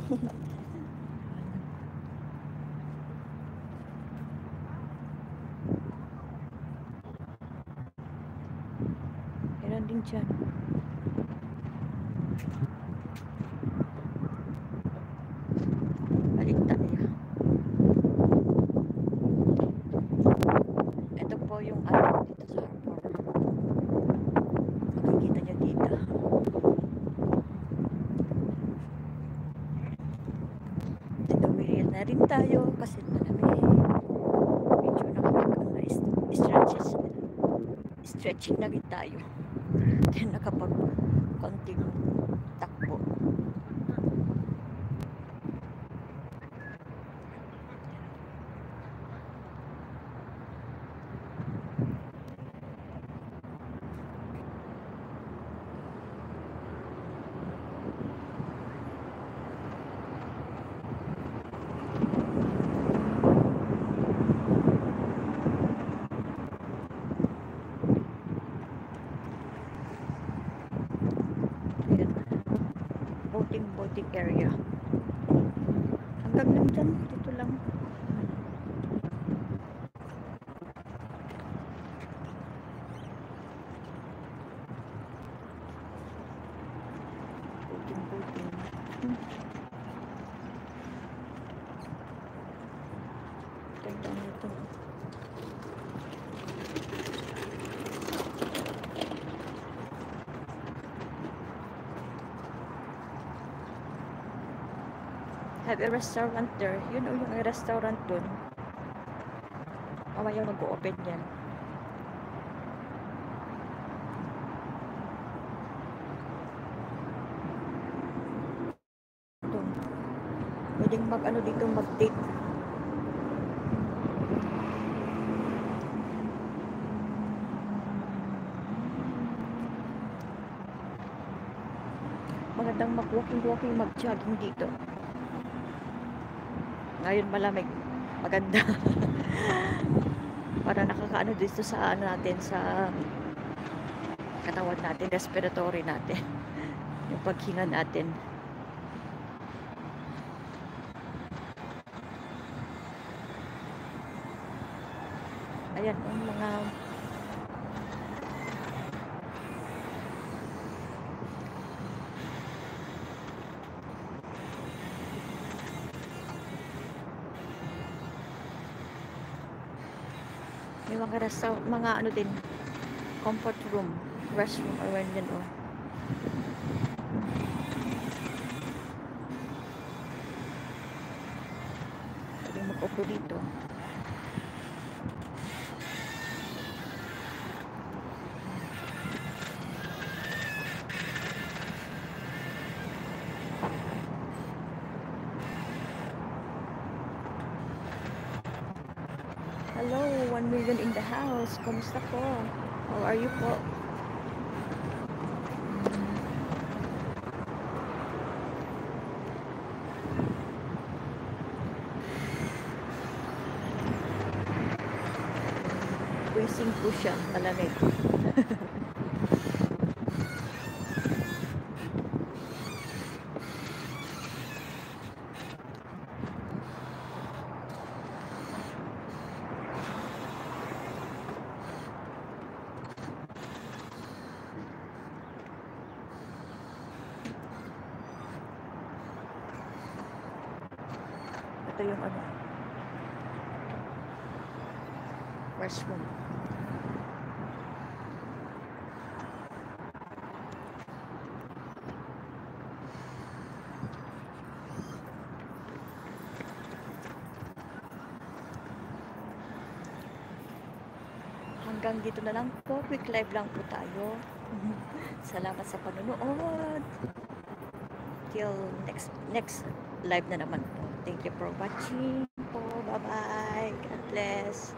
Meron din dyan. Balik tayo. Ito po yung ano dito sa harbor. Makikita nyo dito. Tumigil na rin tayo kasi malamig. Medyo stretching na rin tayo. Then nakapag konting takbo. Boating area. Hanggang lang dyan, dito lang. Boating. Ganda nito. Have a restaurant there. You know yung restaurant dun. Mamaya mag-open yan. Dun. Pwedeng mag-ano dito, mag-date. Magandang mag-walking, mag-jogging dito. Ngayon malamig, maganda. Para nakakaano dito sa ano natin, sa katawan natin, respiratory natin. Yung paghinga natin. Ayan, yung mga may mga ano din, comfort room, restroom, or when yun, oh. Pwede mag-upo dito. Hello, 1 million in the house. Kumusta po? How are you po? Freezing po siya, malamig. Ito yung ano, restroom. Hanggang dito na lang po, quick live lang po tayo. Salamat sa panonood. Till next live na naman po. Thank you for watching po. Bye-bye. God bless.